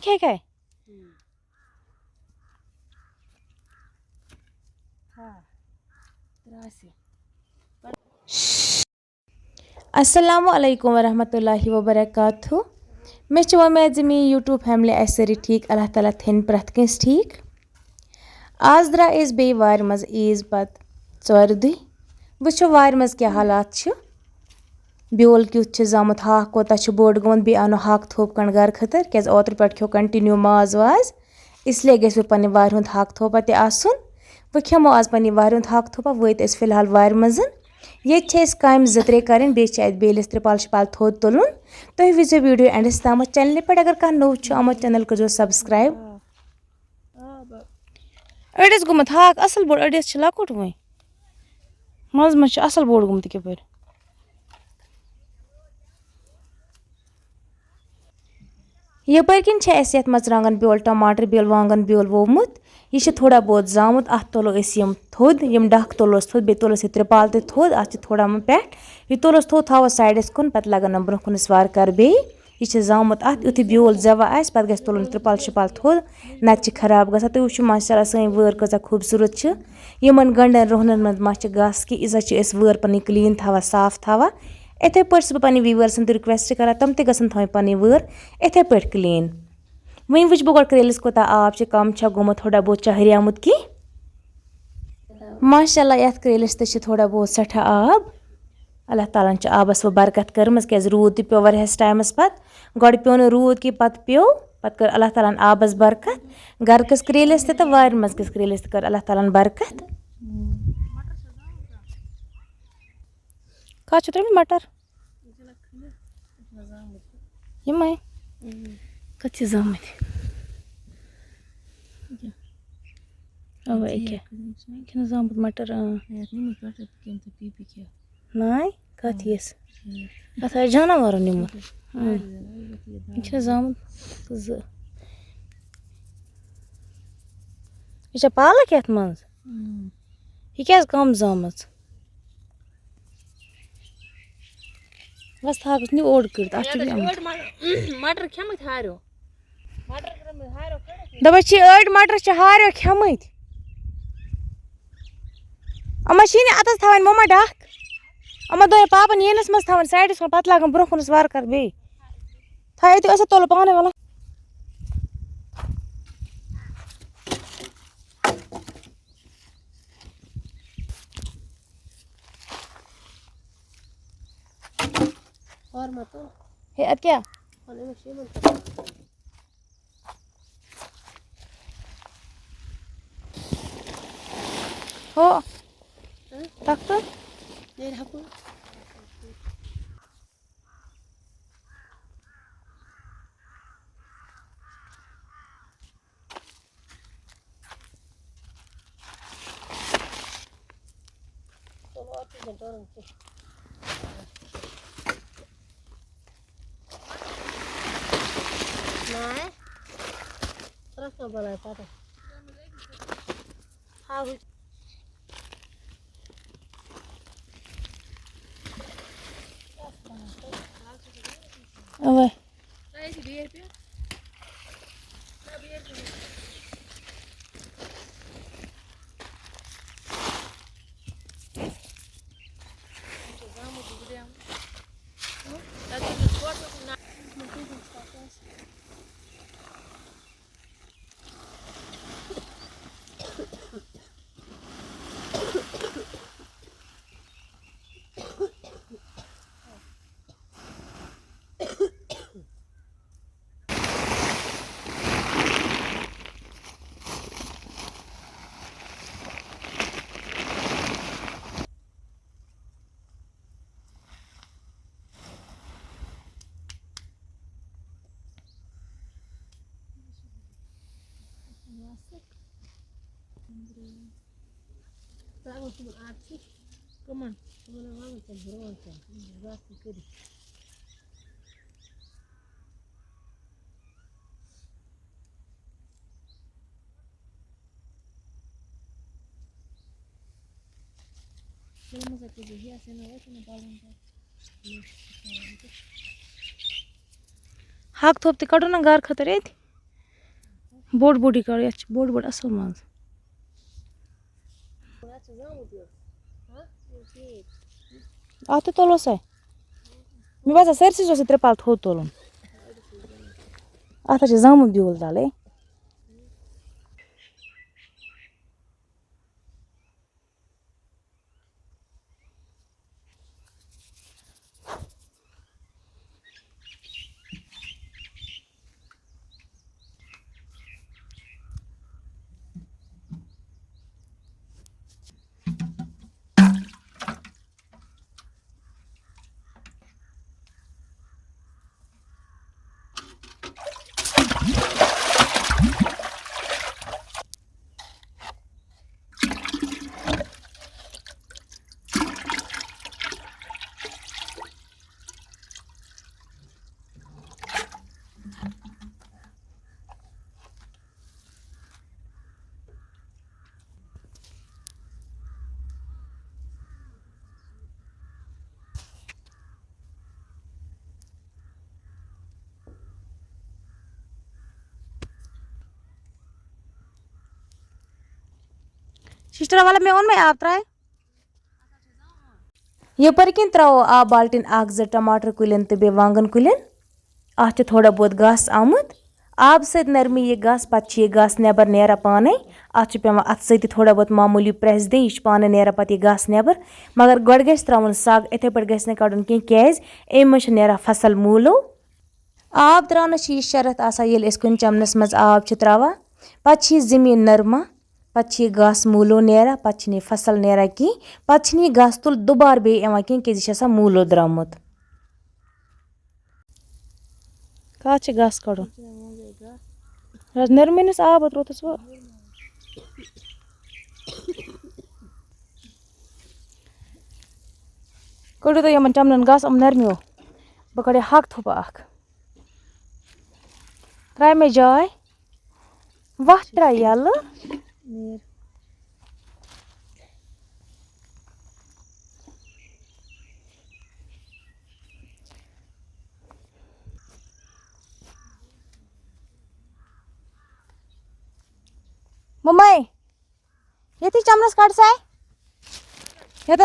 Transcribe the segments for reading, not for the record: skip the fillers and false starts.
क्या क्या अस्सलामु अलैकुम वरहमतुल्लाहि वबरकातुहू मे उम्मीद ज मे यूट्यूब फैमिली सारी ठीक अल्लाह ताला थन प्रथ कंस ठीक आज द्राय बे वार मज ईज पत 4 दुह वो वार मज क्या हालात ब्योल क्युत जामुत हाक कोता बोड़ गोमत बे आनो हाक थोप कन घर खतर क्या ओतर पे खो कंटिन्यू माज वाज इसलिए गस बह पे वार हुंद हाक थोपा ते आसुन वो खेमो आज पे वार हुंद हाक थोपा वत फिलहाल वार मज ये काम 2-3 कर बेलिस त्रिपाल शिपाल थोद तुलन तुम वो वीडियो एंडस तम चैनल पे अगर कह नौ आमुत चैनल कर सब्सक्राइब अड़स गुमत हाक असल बोड़ अड़स लकुट वो मज मज असल बोड़ गुमत कप यपर किन ये मरचांगन ब्योल टमाटर ब्योल वांगन ब्योल वोमुत यह थोड़ा बहुत जामुत अत तुलो थोद यम डख तुलोस थोद बे तुलोस त्रिपाल ते थोद अत थोड़ा पे यह तुलोस थोद थो साइडस कुन पे लगन ब्रो कुन वार कर बे यह जामुत अत युथ ब्योल जवा आस पे गस तुलन त्रिपाल शिपाल थोद नत खराब ग तुम वो माशाल्लाह सन वër कजा खूबसूरत यमन गंडन रोहनन मज मा गस कि इजा वër पन क्लीन थवा साफ थवा इथे पे पे व्यूवर्सन तो रिक्वेस्ट करा तम ते गसन थो पे वër इथे पे क्लीन वह वुच बह क्रेलिस कोता आब कम गोमुत थोड़ा बहुत हरियामुत कि माशाल्लाह ये क्रेलिस ते थोड़ा बहुत सठा आब अल्लाह ताला आबस वो बरकत कर्म क्या रूद तो पे वरहस टाइमस पे गो पे रूद कि पे कर अल्लाह ताला आबस बरकत घर कस क्रेलिस तो वार मज कस क्रेलिस कर अल्लाह ताला बरकत कह त्रुम मटर यम कत जामत जामुत मटर नाय कत अत जानवर निमुत यह जामुत यह पालक ये मज यह क्या कम जाम बस थाकस नी ओड कर मटर खेमत हारो दपस अड़ मटर हारो खेमत अमा अतस थवान ममा डख अमा दो पापन येनस मज थवान साइडस कुन पे लगन ब्रो कुन वार कर बे थो अस तुल पाने वाला और मत हे अत क्या हो तक तो नहीं हकू तो और चीजें डरन के ना तरफ ना बड़ा पाता हाँ away Come on, vamos a bronca. Vamos a cozinhar, senão eu não vou हाक थोप कड़ो ना घर खतर ये बोड़ बोड़ी करो या बोड़ बोड़ असल मज अत तुलो सा मे बसान सरसी त्रिपाल थोद तुलन अत जामुत ब्यूल तले सिस्टर वाला मे ओन में आप त्राय यपर किन त्रो आब बाल्टीन अख टमाटर कुलिन तो बे वांगन कुलिन अत थोड़ा बहुत घास आमुत आब सत नरमी यह घास पे घास नबर नेरा पाने अत पेवान अत सत थोड़ा बहुत मामूली प्रेस दिन यह पाने नेरा पे घास नबर मगर गोड़ गस त्रावन सग इथे पे गस कड़न कह अम नेरा फसल मूलो आब त्रान यह शरत ये कुन चमनस मज आब त्रावान पे जमीन नरमा पे घास मूलो नेरा पे फसल नेरा कहीं पे घास तुल दुबार बे कह मूलो द्रामुत कत घास कड़न नरमिनस आब रोतस वो कड़ो तो यमन चमन घास नरमियो बह कड़े हक थोप अख त्रा मे जाय वह त्रा यल मम्मी ये चमनस कट सा ये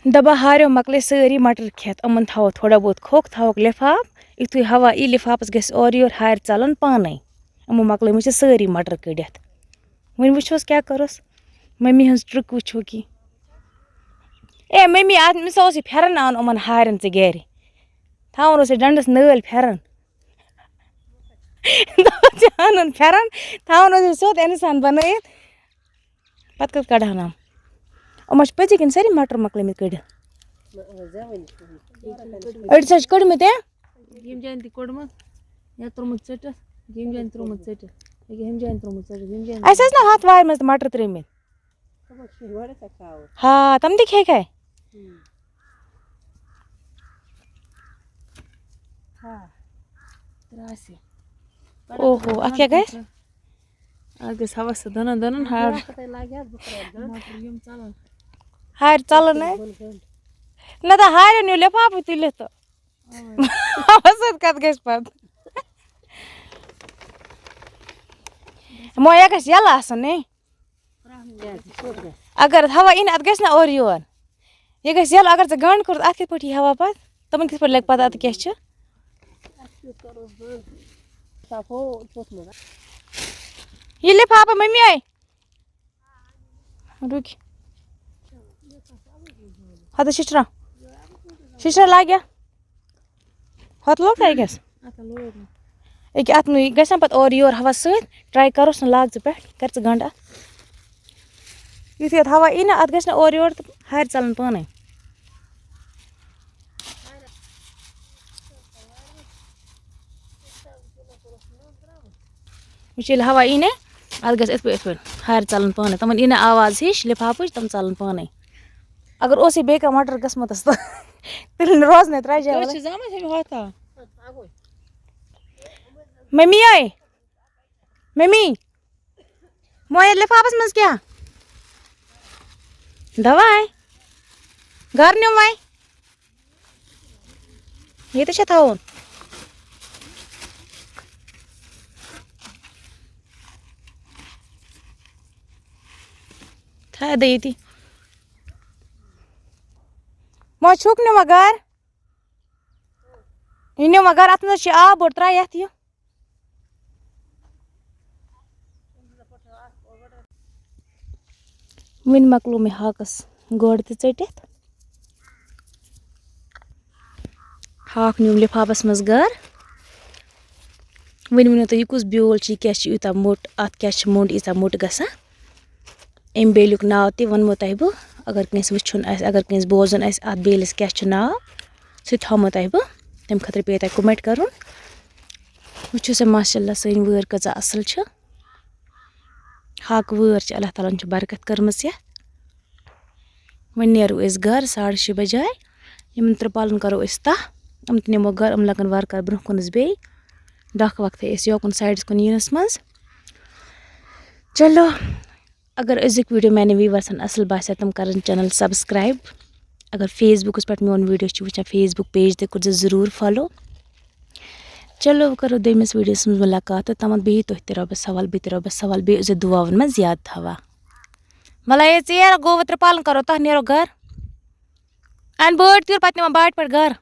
दबा हारियो मकले सारी मटर खेत अमन थो थोड़ा बहुत खोख थोक लिफाफ यु हवा ई लिफाफस गस और योर हार चलन पाने यमो मकल मुझे सारी मटर कड़ित वन वोस क्या करोस मम्मी हज ट्रिक वो कि ए मम्मी आज मिस फेरन आन अमन हारन से गर थावन डंडस नल फेरन अन फेरन थावन सोत इंसान बन पत कत कड़ान हम अम पति कन सारी मटर मकलम कड़ अड़ सा कड़मत यम जान कोड़मत या त्रुमुत चटित यम जान त्रुमुत चटित यम जान त्रुमुत चटित यम जान अस ना हथ वार मज मटर त्रेमित हाँ तम तक हे क्या त्रासी ओहो अत क्या गस गस हवा से दनन दनन हार मटर यम चलन हार चलन ना तो हार नु लिफाफ तुल तो कत गस पत मो गस यल अगर हवा इन अत गस ना और योर यह गस यल अगर गंड कर अत कत पे हवा पत तमन कत पे लग पता अत क्या ये लिफाफ मम्मी आई रुक हत शिशरा शिशरा लाग हत लोग गस एक अत गस पे और योर हवा सत ट्राई करोस ना लाग पे कर गंड अत युथ अत हवा यी ना अत गस और योर तो हार चलन पाने वो हवा यी ना अत गस पे हार चलन पाने तमन यी ना आवाज हिश लिफाफ तम चलन पाने अगर ओस बे मटर गसमत तो तेल रोज ना त्रा मम्मी आई मम्मी मोय लिफाफस मज क्या दवाई घर नुम वह ये तो थवन था ये मो छुक नुम घर यह नुम घर अत मज आब बोट त्रा ये वन मकलो मे हाकस गोड़ तटित हाक नुम लिफाफस मज घर वन वो तुम यह कुछ ब्योल क्या यूत मोट अत क्या मोट ईचा मोट गसा अम बेलुक नाव तह वनमो तह बह अगर कंस वुन अगर कंस बोजन अत बेलस क्या नाव सह थमो तह बह तम खतर पे तह कमेंट कर वो माशाल्लाह सन वैर कजा असल हाक वैर अल्लाह ताला बरकत कर्मस ये वन नेरो घर 6:30 बजाय यम त्रिपालन करो तह यम नमो घर यम लगन वार ब्रोह कुन बे डख वक्त योकुन साइडस कुन यनस मज चलो अगर अजुक वीडियो मैंने व्यूवर्सन असल बासा तम कर चैनल सब्सक्राइब अगर फेसबुकस पे मोन वीडियो वुचान फेसबुक पेज तक कर जरूर फॉलो चलो करो दमिस वीडियोस में मुलाकात तमन बे तुह ते रबस सवाल बे रबस सवाल बे दुआवन में याद थवा मला ये गो त्रिपालन करो तह नेरो घर अन बड़ तीर पे बाट पे घर